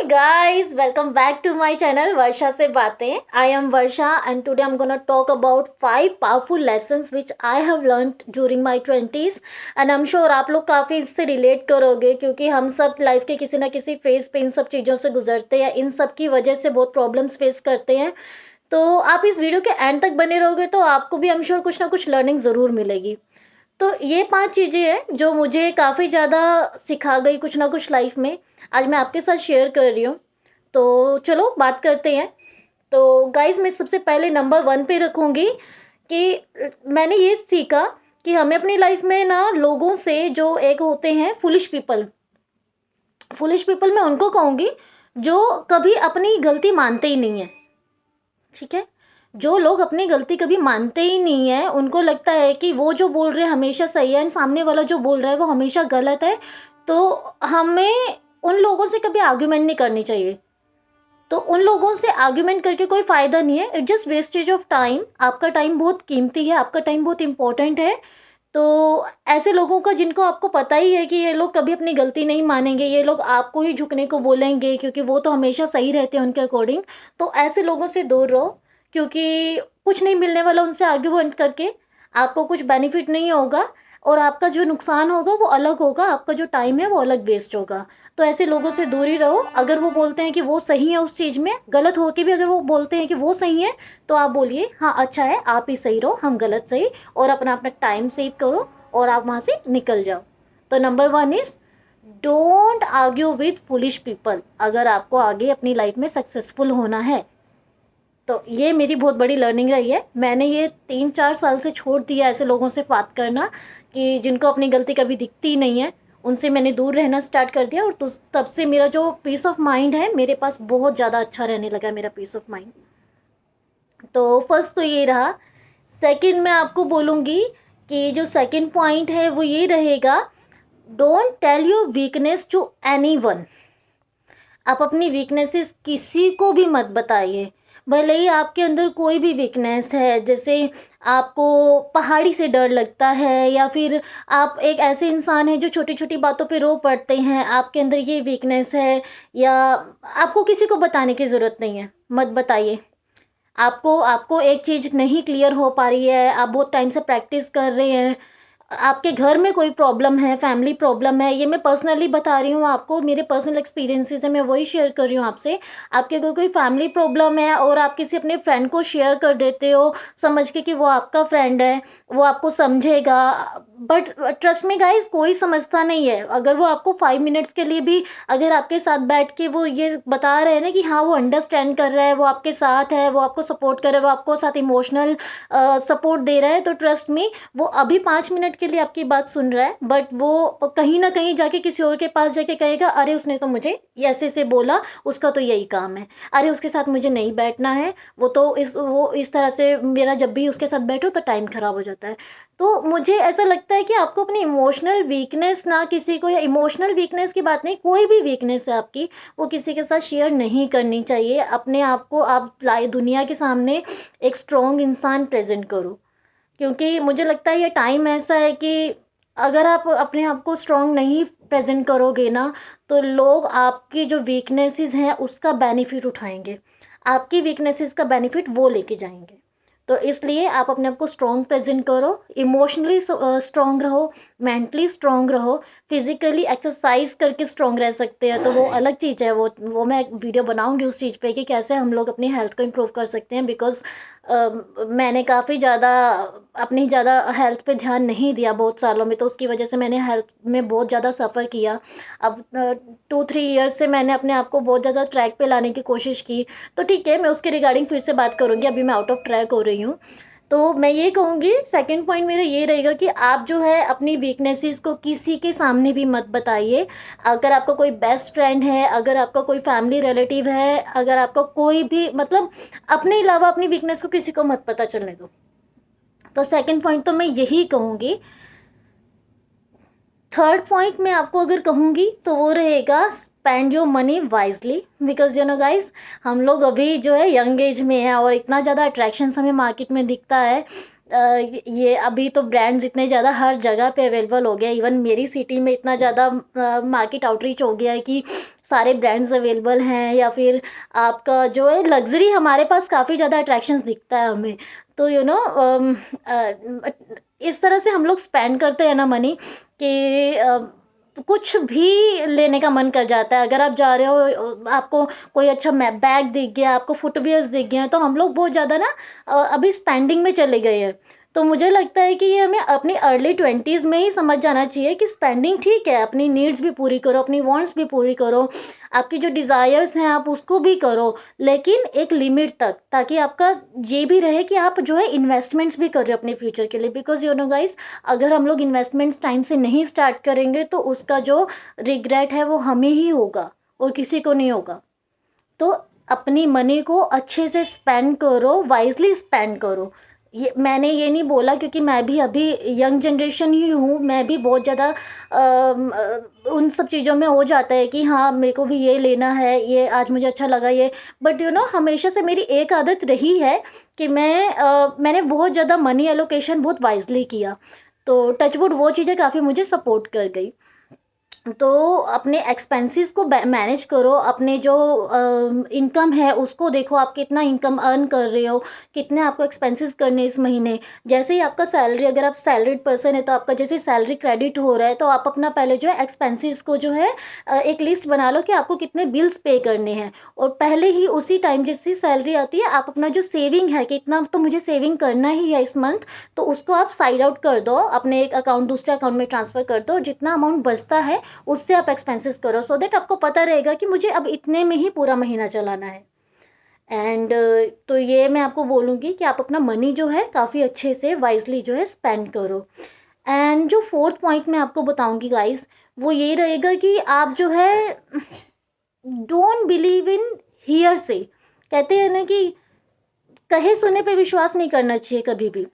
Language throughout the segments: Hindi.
guys, welcome back to my channel Varsha से बातें. I am Varsha and today I'm gonna talk about 5 powerful lessons which I have learned during my 20s and I'm sure आप लोग काफ़ी इससे रिलेट करोगे क्योंकि हम सब लाइफ के किसी ना किसी फेज पे इन सब चीज़ों से गुजरते हैं, इन सब की वजह से बहुत प्रॉब्लम्स फेस करते हैं. तो आप इस वीडियो के एंड तक बने रहोगे तो आपको भी आई एम श्योर कुछ ना कुछ लर्निंग ज़रूर मिलेगी. तो ये 5 चीज़ें हैं जो मुझे काफ़ी ज़्यादा सिखा गई कुछ ना कुछ लाइफ में. आज मैं आपके साथ शेयर कर रही हूँ. तो चलो बात करते हैं. तो गाइस मैं सबसे पहले नंबर 1 पे रखूँगी कि मैंने ये सीखा कि हमें अपनी लाइफ में ना लोगों से जो एक होते हैं फूलिश पीपल मैं उनको कहूँगी जो कभी अपनी गलती मानते ही नहीं हैं. ठीक है. जो लोग अपनी गलती कभी मानते ही नहीं है, उनको लगता है कि वो जो बोल रहे हैं हमेशा सही है एंड सामने वाला जो बोल रहा है वो हमेशा गलत है. तो हमें उन लोगों से कभी आर्ग्यूमेंट नहीं करनी चाहिए. तो उन लोगों से आर्ग्यूमेंट करके कोई फ़ायदा नहीं है. It just wastage of time. आपका टाइम बहुत कीमती है, आपका टाइम बहुत इंपॉर्टेंट है. तो ऐसे लोगों का जिनको आपको पता ही है कि ये लोग कभी अपनी गलती नहीं मानेंगे, ये लोग आपको ही झुकने को बोलेंगे क्योंकि वो तो हमेशा सही रहते हैं उनके अकॉर्डिंग. तो ऐसे लोगों से दूर रहो क्योंकि कुछ नहीं मिलने वाला उनसे आर्ग्यूमेंट करके. आपको कुछ बेनिफिट नहीं होगा और आपका जो नुकसान होगा वो अलग होगा, आपका जो टाइम है वो अलग वेस्ट होगा. तो ऐसे लोगों से दूर ही रहो. अगर वो बोलते हैं कि वो सही है उस चीज़ में, गलत हो के भी अगर वो बोलते हैं कि वो सही है तो आप बोलिए हाँ अच्छा है, आप ही सही रहो, हम गलत सही, और अपना अपना टाइम सेव करो और आप वहाँ से निकल जाओ. तो number 1 is don't argue with foolish people. अगर आपको आगे अपनी लाइफ में सक्सेसफुल होना है तो ये मेरी बहुत बड़ी लर्निंग रही है. मैंने ये 3-4 साल से छोड़ दिया ऐसे लोगों से बात करना कि जिनको अपनी गलती कभी दिखती नहीं है. उनसे मैंने दूर रहना स्टार्ट कर दिया और तब से मेरा जो पीस ऑफ माइंड है मेरे पास बहुत ज़्यादा अच्छा रहने लगा मेरा पीस ऑफ माइंड. तो फर्स्ट तो ये रहा. सेकंड मैं आपको बोलूँगी कि जो सेकंड पॉइंट है वो ये रहेगा, don't tell your weakness to anyone. आप अपनी वीकनेसेस किसी को भी मत बताइए. भले ही आपके अंदर कोई भी वीकनेस है, जैसे आपको पहाड़ी से डर लगता है या फिर आप एक ऐसे इंसान हैं जो छोटी छोटी बातों पे रो पड़ते हैं, आपके अंदर ये वीकनेस है, या आपको किसी को बताने की ज़रूरत नहीं है, मत बताइए. आपको आपको एक चीज़ नहीं क्लियर हो पा रही है, आप बहुत टाइम से प्रैक्टिस कर रहे हैं, आपके घर में कोई प्रॉब्लम है, फैमिली प्रॉब्लम है, ये मैं पर्सनली बता रही हूँ आपको, मेरे पर्सनल एक्सपीरियंसेस है, मैं वही शेयर कर रही हूँ आपसे. आपके अगर कोई फैमिली प्रॉब्लम है और आप किसी अपने फ्रेंड को शेयर कर देते हो समझ के कि वो आपका फ्रेंड है, वो आपको समझेगा, बट ट्रस्ट में गाइस कोई समझता नहीं है. अगर वो आपको 5 मिनट्स के लिए भी अगर आपके साथ बैठ के वो ये बता रहे हैं ना कि हाँ वो अंडरस्टैंड कर रहा है, वो आपके साथ है, वो आपको सपोर्ट कर रहा है, वो आपको साथ इमोशनल सपोर्ट दे रहा है, तो ट्रस्ट में वो अभी 5 मिनट के लिए आपकी बात सुन रहा है, बट वो कहीं ना कहीं जाके किसी और के पास जाके कहेगा अरे उसने तो मुझे ऐसे से बोला, उसका तो यही काम है, अरे उसके साथ मुझे नहीं बैठना है, वो इस तरह से मेरा जब भी उसके साथ बैठो तो टाइम ख़राब हो जाता है. तो मुझे ऐसा लगता है कि आपको अपनी इमोशनल वीकनेस ना किसी को, या इमोशनल वीकनेस की बात नहीं, कोई भी वीकनेस है आपकी वो किसी के साथ शेयर नहीं करनी चाहिए. अपने आप को आप दुनिया के सामने एक स्ट्रॉन्ग इंसान प्रेजेंट करो क्योंकि मुझे लगता है ये टाइम ऐसा है कि अगर आप अपने आप को स्ट्रॉन्ग नहीं प्रेजेंट करोगे ना तो लोग आपकी जो वीकनेसेस हैं उसका बेनिफिट उठाएंगे, आपकी वीकनेसेस का बेनिफिट वो लेके जाएंगे. तो इसलिए आप अपने आप को स्ट्रॉन्ग प्रेजेंट करो, इमोशनली स्ट्रॉन्ग रहो, मेंटली स्ट्रॉन्ग रहो, फिजिकली एक्सरसाइज करके स्ट्रॉन्ग रह सकते हैं तो वो अलग चीज़ है. वो मैं एक वीडियो बनाऊंगी उस चीज़ पे कि कैसे हम लोग अपनी हेल्थ को इम्प्रूव कर सकते हैं. बिकॉज मैंने काफ़ी ज़्यादा अपनी ज़्यादा हेल्थ पे ध्यान नहीं दिया बहुत सालों में, तो उसकी वजह से मैंने हेल्थ में बहुत ज़्यादा सफ़र किया. अब 2-3 ईयर्स से मैंने अपने आप को बहुत ज़्यादा ट्रैक पे लाने की कोशिश की. तो ठीक है, मैं उसके रिगार्डिंग फिर से बात करूँगी, अभी मैं आउट ऑफ ट्रैक हो रही हूँ. तो मैं ये कहूँगी सेकंड पॉइंट मेरा ये रहेगा कि आप जो है अपनी वीकनेसेस को किसी के सामने भी मत बताइए. अगर आपका कोई बेस्ट फ्रेंड है, अगर आपका कोई फैमिली रिलेटिव है, अगर आपका कोई भी मतलब अपने अलावा अपनी वीकनेस को किसी को मत पता चलने दो. तो सेकंड पॉइंट तो मैं यही कहूँगी. थर्ड पॉइंट मैं आपको अगर कहूँगी तो वो रहेगा spend your money wisely. Because you know guys, हम लोग अभी जो है यंग एज में है और इतना ज़्यादा अट्रैक्शंस हमें मार्केट में दिखता है. ये अभी तो ब्रांड्स इतने ज़्यादा हर जगह पे अवेलेबल हो गया. इवन मेरी सिटी में इतना ज़्यादा मार्केट आउटरीच हो गया है कि सारे ब्रांड्स अवेलेबल हैं, या फिर आपका जो है लग्ज़री, हमारे पास काफ़ी ज़्यादा अट्रैक्शंस दिखता है हमें। तो इस तरह से हम लोग स्पेंड करते हैं ना मनी कि कुछ भी लेने का मन कर जाता है। अगर आप जा रहे हो, आपको कोई अच्छा मै बैग दिख गया, आपको फुटवियर्स दिख गए हैं, तो हम लोग बहुत ज़्यादा ना अभी स्पेंडिंग में चले गए हैं। तो मुझे लगता है कि ये हमें अपनी अर्ली 20s में ही समझ जाना चाहिए कि स्पेंडिंग ठीक है, अपनी नीड्स भी पूरी करो, अपनी वांट्स भी पूरी करो, आपकी जो डिज़ायर्स हैं आप उसको भी करो, लेकिन एक लिमिट तक, ताकि आपका ये भी रहे कि आप जो है इन्वेस्टमेंट्स भी कर रहे हो अपने फ्यूचर के लिए। बिकॉज़ गाइस, अगर हम लोग इन्वेस्टमेंट्स टाइम से नहीं स्टार्ट करेंगे तो उसका जो रिग्रेट है वो हमें ही होगा और किसी को नहीं होगा। तो अपनी मनी को अच्छे से स्पेंड करो, वाइज़ली स्पेंड करो। ये मैंने ये नहीं बोला, क्योंकि मैं भी अभी यंग जनरेशन ही हूँ, मैं भी बहुत ज़्यादा उन सब चीज़ों में हो जाता है कि हाँ, मेरे को भी ये लेना है, ये आज मुझे अच्छा लगा ये। बट हमेशा से मेरी एक आदत रही है कि मैंने बहुत ज़्यादा मनी एलोकेशन बहुत वाइज़ली किया। तो टच वुड वो चीज़ें काफ़ी मुझे सपोर्ट कर गई। तो अपने एक्सपेंसेस को मैनेज करो, अपने जो इनकम है उसको देखो, आप कितना इनकम अर्न कर रहे हो, कितने आपको एक्सपेंसेस करने इस महीने। जैसे ही आपका सैलरी, अगर आप सैलरीड पर्सन है तो आपका जैसे सैलरी क्रेडिट हो रहा है, तो आप अपना पहले जो है एक्सपेंसेस को जो है एक लिस्ट बना लो कि आपको कितने बिल्स पे करने हैं, और पहले ही उसी टाइम जैसी सैलरी आती है आप अपना जो सेविंग है कि इतना तो मुझे सेविंग करना ही है इस मंथ, तो उसको आप साइड आउट कर दो, अपने एक अकाउंट दूसरे अकाउंट में ट्रांसफ़र कर दो, और जितना अमाउंट बचता है उससे आप एक्सपेंसेस करो, सो दैट आपको पता रहेगा कि मुझे अब इतने में ही पूरा महीना चलाना है। एंड तो ये मैं आपको बोलूँगी कि आप अपना मनी जो है काफ़ी अच्छे से वाइज़ली जो है स्पेंड करो। एंड जो फोर्थ पॉइंट मैं आपको बताऊँगी गाइज़, वो ये रहेगा कि आप जो है डोंट बिलीव इन हियरसे। कहते हैं ना कि कहे सुने पे विश्वास नहीं करना चाहिए कभी भी।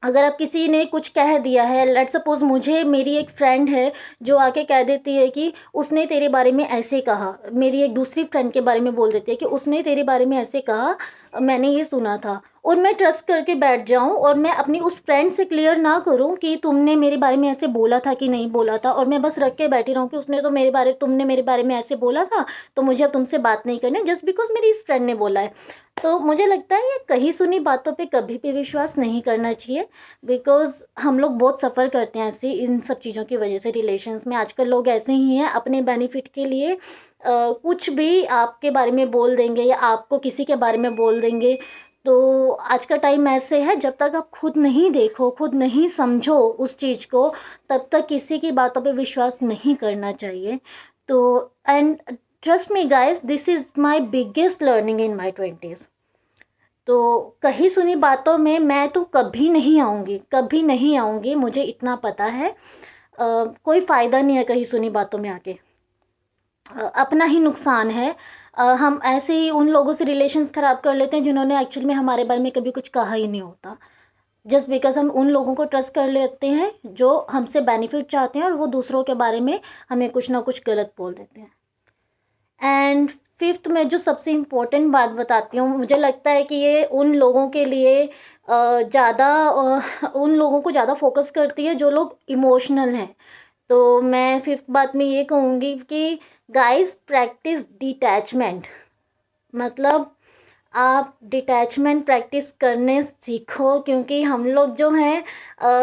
अगर आप किसी ने कुछ कह दिया है, लेट्स सपोज़ मुझे मेरी एक फ्रेंड है जो आके कह देती है कि उसने तेरे बारे में ऐसे कहा, मेरी एक दूसरी फ्रेंड के बारे में बोल देती है कि उसने तेरे बारे में ऐसे कहा, मैंने ये सुना था, और मैं ट्रस्ट करके बैठ जाऊँ और मैं अपनी उस फ्रेंड से क्लियर ना करूँ कि तुमने मेरे बारे में ऐसे बोला था कि नहीं बोला था, और मैं बस रख के बैठी रहूँ कि तुमने मेरे बारे में ऐसे बोला था, तो मुझे अब तुमसे बात नहीं करनी, जस्ट बिकॉज़ मेरी इस फ्रेंड ने बोला है। तो मुझे लगता है ये कही सुनी बातों पे कभी भी विश्वास नहीं करना चाहिए, बिकॉज़ हम लोग बहुत सफ़र करते हैं ऐसी इन सब चीज़ों की वजह से रिलेशंस में। आजकल लोग ऐसे ही हैं, अपने बेनिफिट के लिए कुछ भी आपके बारे में बोल देंगे या आपको किसी के बारे में बोल देंगे। तो आज का टाइम ऐसे है, जब तक आप खुद नहीं देखो, खुद नहीं समझो उस चीज़ को, तब तक किसी की बातों पे विश्वास नहीं करना चाहिए। तो and trust me guys, this is my biggest learning in my 20s। तो कही सुनी बातों में मैं तो कभी नहीं आऊँगी, कभी नहीं आऊँगी, मुझे इतना पता है। कोई फ़ायदा नहीं है कही सुनी बातों में आके। अपना ही नुकसान है। हम ऐसे ही उन लोगों से रिलेशंस ख़राब कर लेते हैं जिन्होंने एक्चुअल में हमारे बारे में कभी कुछ कहा ही नहीं होता। जस्ट बिकॉज़ हम उन लोगों को ट्रस्ट कर लेते हैं जो हमसे बेनिफिट चाहते हैं, और वो दूसरों के बारे में हमें कुछ ना कुछ गलत बोल देते हैं। एंड फिफ्थ में जो सबसे इम्पोर्टेंट बात बताती हूँ, मुझे लगता है कि ये उन लोगों के लिए उन लोगों को ज़्यादा फोकस करती है जो लोग इमोशनल हैं। तो मैं फिफ्थ बात में ये कहूँगी कि गाइस, प्रैक्टिस डिटैचमेंट। मतलब आप डिटैचमेंट प्रैक्टिस करने सीखो, क्योंकि हम लोग जो हैं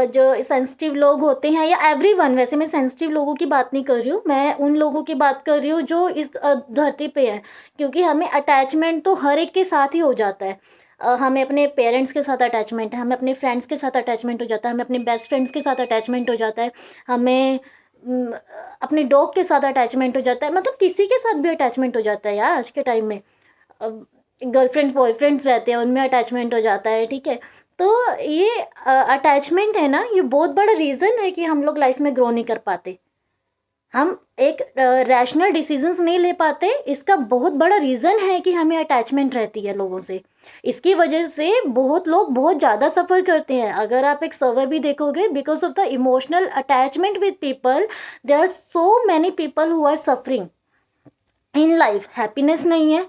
जो सेंसिटिव लोग होते हैं, या एवरीवन, वैसे मैं सेंसिटिव लोगों की बात नहीं कर रही हूँ, मैं उन लोगों की बात कर रही हूँ जो इस धरती पे हैं, क्योंकि हमें अटैचमेंट तो हर एक के साथ ही हो जाता है। हमें अपने पेरेंट्स के साथ अटैचमेंट है, हमें अपने फ्रेंड्स के साथ अटैचमेंट हो जाता है, हमें अपने बेस्ट फ्रेंड्स के साथ अटैचमेंट हो जाता है, हमें अपने डॉग के साथ अटैचमेंट हो जाता है, मतलब किसी के साथ भी अटैचमेंट हो जाता है यार आज के टाइम में। गर्लफ्रेंड बॉयफ्रेंड्स रहते हैं, उनमें अटैचमेंट हो जाता है, ठीक है। तो ये अटैचमेंट है ना, ये बहुत बड़ा रीज़न है कि हम लोग लाइफ में ग्रो नहीं कर पाते, हम एक रैशनल डिसीजंस नहीं ले पाते। इसका बहुत बड़ा रीज़न है कि हमें अटैचमेंट रहती है लोगों से। इसकी वजह से बहुत लोग बहुत ज़्यादा सफ़र करते हैं। अगर आप एक सर्वे भी देखोगे, because of the emotional attachment with people, there are so many people who are suffering in life. Happiness नहीं है,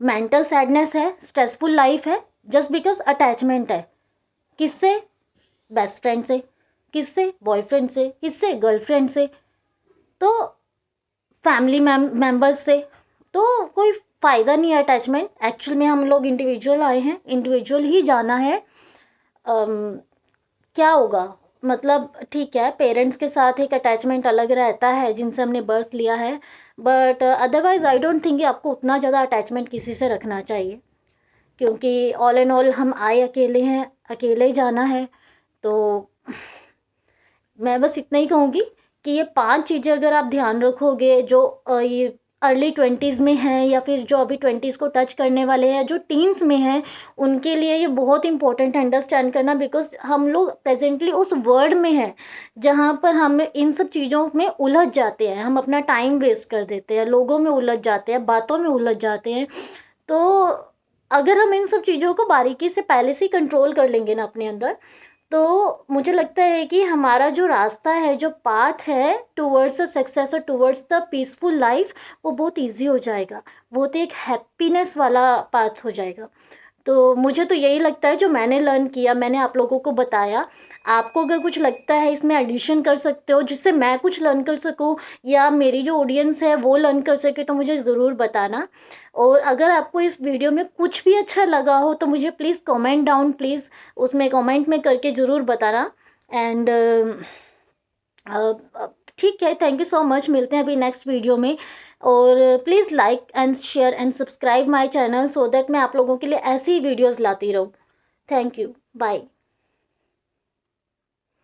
मेंटल सैडनेस है, स्ट्रेसफुल लाइफ है, जस्ट बिकॉज अटैचमेंट है। किससे? बेस्ट फ्रेंड से। किससे? बॉयफ्रेंड से। किससे? गर्लफ्रेंड से। तो फैमिली मेम्बर्स से, तो कोई फ़ायदा नहीं है अटैचमेंट। एक्चुअल में हम लोग इंडिविजुअल आए हैं, इंडिविजुअल ही जाना है। क्या होगा, मतलब ठीक है पेरेंट्स के साथ एक अटैचमेंट अलग रहता है जिनसे हमने बर्थ लिया है, but otherwise I don't think कि आपको उतना ज़्यादा अटैचमेंट किसी से रखना चाहिए, क्योंकि ऑल एंड ऑल हम आए अकेले हैं, अकेले ही जाना है। तो मैं बस इतना ही कहूँगी कि ये 5 चीज़ें अगर आप ध्यान रखोगे, जो ये अर्ली 20s में हैं या फिर जो अभी 20s को टच करने वाले हैं, जो टीन्स में हैं, उनके लिए ये बहुत इंपॉर्टेंट है अंडरस्टैंड करना, बिकॉज़ हम लोग प्रेज़ेंटली उस वर्ल्ड में हैं, जहाँ पर हम इन सब चीज़ों में उलझ जाते हैं, हम अपना टाइम वेस्ट कर देते हैं, लोगों में उलझ जाते हैं, बातों में उलझ जाते हैं। तो अगर हम इन सब चीज़ों को बारीकी से पहले से ही कंट्रोल कर लेंगे ना अपने अंदर, तो मुझे लगता है कि हमारा जो रास्ता है, जो पाथ है टुवर्ड्स द सक्सेस और टुवर्ड्स द पीसफुल लाइफ, वो बहुत ईज़ी हो जाएगा, बहुत एक हैप्पीनेस वाला पाथ हो जाएगा। तो मुझे तो यही लगता है, जो मैंने लर्न किया, मैंने आप लोगों को बताया। आपको अगर कुछ लगता है इसमें एडिशन कर सकते हो, जिससे मैं कुछ लर्न कर सकूँ या मेरी जो ऑडियंस है वो लर्न कर सके, तो मुझे ज़रूर बताना। और अगर आपको इस वीडियो में कुछ भी अच्छा लगा हो तो मुझे प्लीज़ कमेंट डाउन, प्लीज़ उसमें कमेंट में करके ज़रूर बताना। एंड ठीक है, थैंक यू सो मच, मिलते हैं अभी नेक्स्ट वीडियो में। और please like and share and subscribe my channel, so that मैं आप लोगों के लिए ऐसी वीडियोज़ लाती रहूँ। Thank you, bye.